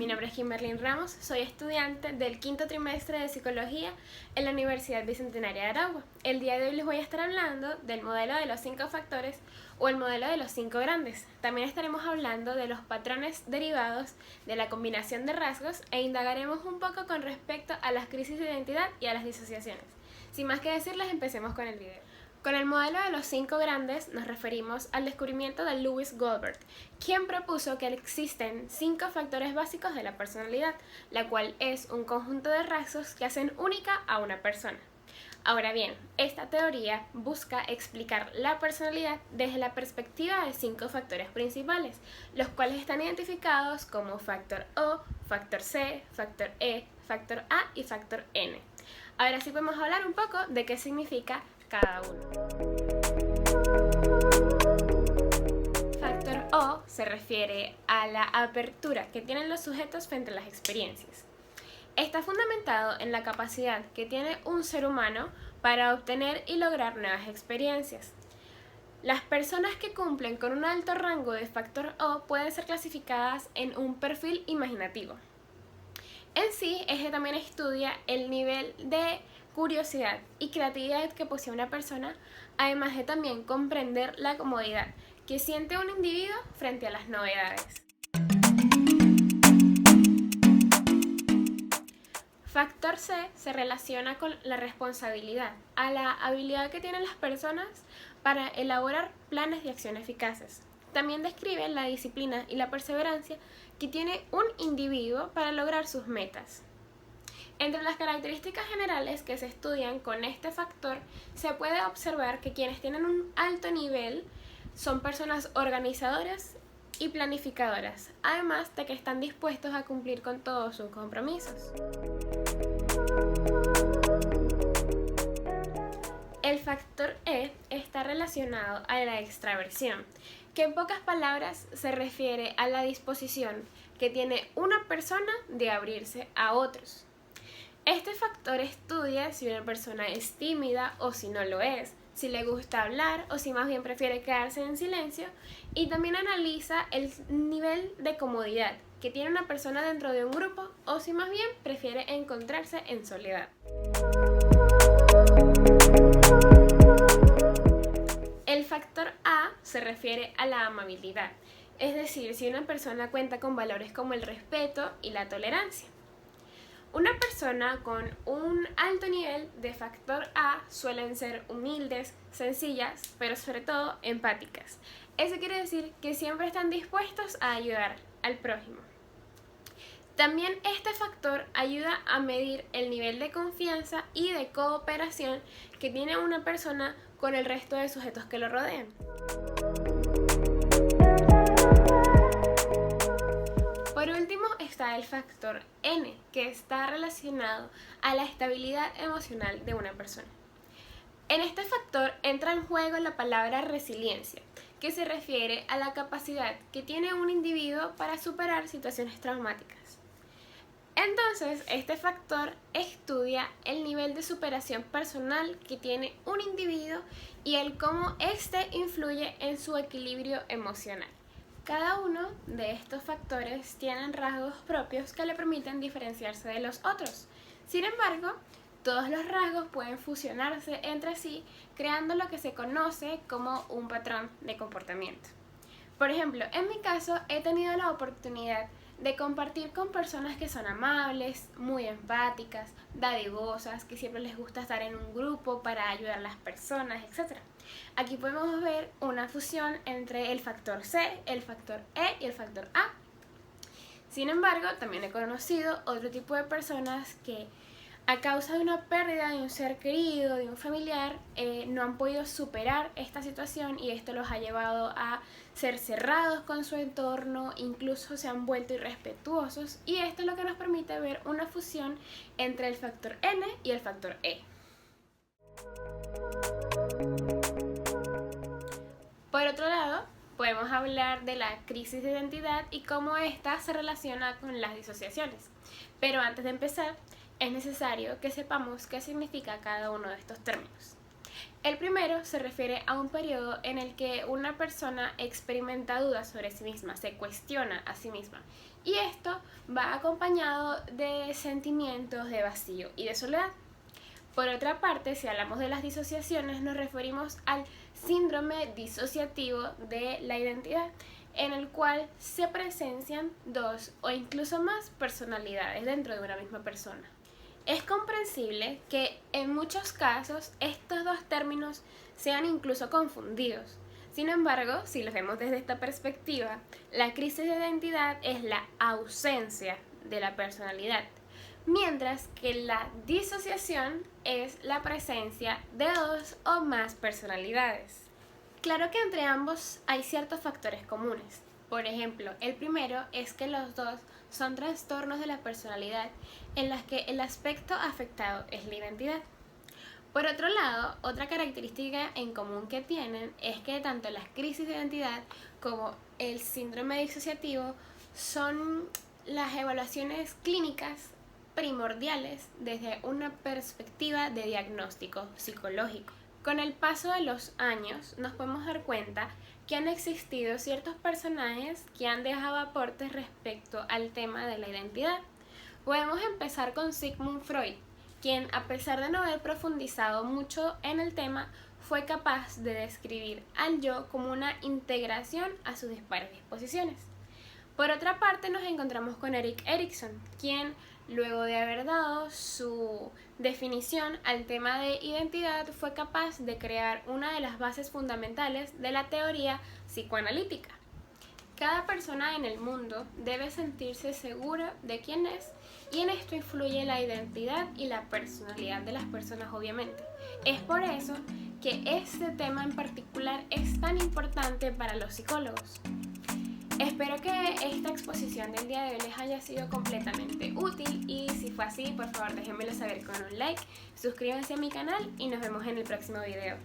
mi nombre es Kimberly Ramos, soy estudiante del quinto trimestre de Psicología en la Universidad Bicentenaria de Aragua. El día de hoy les voy a estar hablando del modelo de los 5 factores o el modelo de los 5 grandes. También estaremos hablando de los patrones derivados de la combinación de rasgos e indagaremos un poco con respecto a las crisis de identidad y a las disociaciones. Sin más que decirles, empecemos con el video. Con el modelo de los 5 grandes nos referimos al descubrimiento de Lewis Goldberg, quien propuso que existen 5 factores básicos de la personalidad, la cual es un conjunto de rasgos que hacen única a una persona. Ahora bien, esta teoría busca explicar la personalidad desde la perspectiva de 5 factores principales, los cuales están identificados como factor O, factor C, factor E, factor A y factor N. Ahora sí podemos hablar un poco de qué significa cada uno. Factor O se refiere a la apertura que tienen los sujetos frente a las experiencias. Está fundamentado en la capacidad que tiene un ser humano para obtener y lograr nuevas experiencias. Las personas que cumplen con un alto rango de factor O pueden ser clasificadas en un perfil imaginativo. En sí, este también estudia el nivel de curiosidad y creatividad que posee una persona, además de también comprender la comodidad que siente un individuo frente a las novedades. Factor C se relaciona con la responsabilidad, a la habilidad que tienen las personas para elaborar planes de acción eficaces. También describe la disciplina y la perseverancia que tiene un individuo para lograr sus metas. Entre las características generales que se estudian con este factor, se puede observar que quienes tienen un alto nivel son personas organizadoras y planificadoras, además de que están dispuestos a cumplir con todos sus compromisos. El factor E está relacionado a la extraversión, que en pocas palabras se refiere a la disposición que tiene una persona de abrirse a otros. Este factor estudia si una persona es tímida o si no lo es, si le gusta hablar o si más bien prefiere quedarse en silencio, y también analiza el nivel de comodidad que tiene una persona dentro de un grupo o si más bien prefiere encontrarse en soledad. El factor A se refiere a la amabilidad, es decir, si una persona cuenta con valores como el respeto y la tolerancia. Una persona con un alto nivel de factor A suelen ser humildes, sencillas, pero sobre todo empáticas. Eso quiere decir que siempre están dispuestos a ayudar al prójimo. También este factor ayuda a medir el nivel de confianza y de cooperación que tiene una persona con el resto de sujetos que lo rodean. Por último está el factor N, que está relacionado a la estabilidad emocional de una persona. En este factor entra en juego la palabra resiliencia, que se refiere a la capacidad que tiene un individuo para superar situaciones traumáticas. Entonces, este factor estudia el nivel de superación personal que tiene un individuo y el cómo éste influye en su equilibrio emocional. Cada uno de estos factores tienen rasgos propios que le permiten diferenciarse de los otros. Sin embargo, todos los rasgos pueden fusionarse entre sí, creando lo que se conoce como un patrón de comportamiento. Por ejemplo, en mi caso he tenido la oportunidad de compartir con personas que son amables, muy empáticas, dadivosas, que siempre les gusta estar en un grupo para ayudar a las personas, etc. Aquí podemos ver una fusión entre el factor C, el factor E y el factor A. Sin embargo, también he conocido otro tipo de personas que a causa de una pérdida de un ser querido, de un familiar, no han podido superar esta situación y esto los ha llevado a ser cerrados con su entorno, incluso se han vuelto irrespetuosos, y esto es lo que nos permite ver una fusión entre el factor N y el factor E. Por otro lado, podemos hablar de la crisis de identidad y cómo ésta se relaciona con las disociaciones. Pero antes de empezar, es necesario que sepamos qué significa cada uno de estos términos. El primero se refiere a un periodo en el que una persona experimenta dudas sobre sí misma, se cuestiona a sí misma. Y esto va acompañado de sentimientos de vacío y de soledad. Por otra parte, si hablamos de las disociaciones, nos referimos al síndrome disociativo de la identidad, en el cual se presencian dos o incluso más personalidades dentro de una misma persona. Es comprensible que en muchos casos estos dos términos sean incluso confundidos. Sin embargo, si los vemos desde esta perspectiva, la crisis de identidad es la ausencia de la personalidad, mientras que la disociación es la presencia de dos o más personalidades. Claro que entre ambos hay ciertos factores comunes. Por ejemplo, el primero es que los dos son trastornos de la personalidad en los que el aspecto afectado es la identidad. Por otro lado, otra característica en común que tienen es que tanto las crisis de identidad como el síndrome disociativo son las evaluaciones clínicas primordiales desde una perspectiva de diagnóstico psicológico. Con el paso de los años nos podemos dar cuenta que han existido ciertos personajes que han dejado aportes respecto al tema de la identidad. Podemos empezar con Sigmund Freud, quien, a pesar de no haber profundizado mucho en el tema, fue capaz de describir al yo como una integración a sus dispares disposiciones. Por otra parte, nos encontramos con Erik Erikson, quien, luego de haber dado su definición al tema de identidad, fue capaz de crear una de las bases fundamentales de la teoría psicoanalítica. Cada persona en el mundo debe sentirse segura de quién es, y en esto influye la identidad y la personalidad de las personas, obviamente. Es por eso que este tema en particular es tan importante para los psicólogos. Espero que esta exposición del día de hoy les haya sido completamente útil, y si fue así, por favor déjenmelo saber con un like, suscríbanse a mi canal y nos vemos en el próximo video.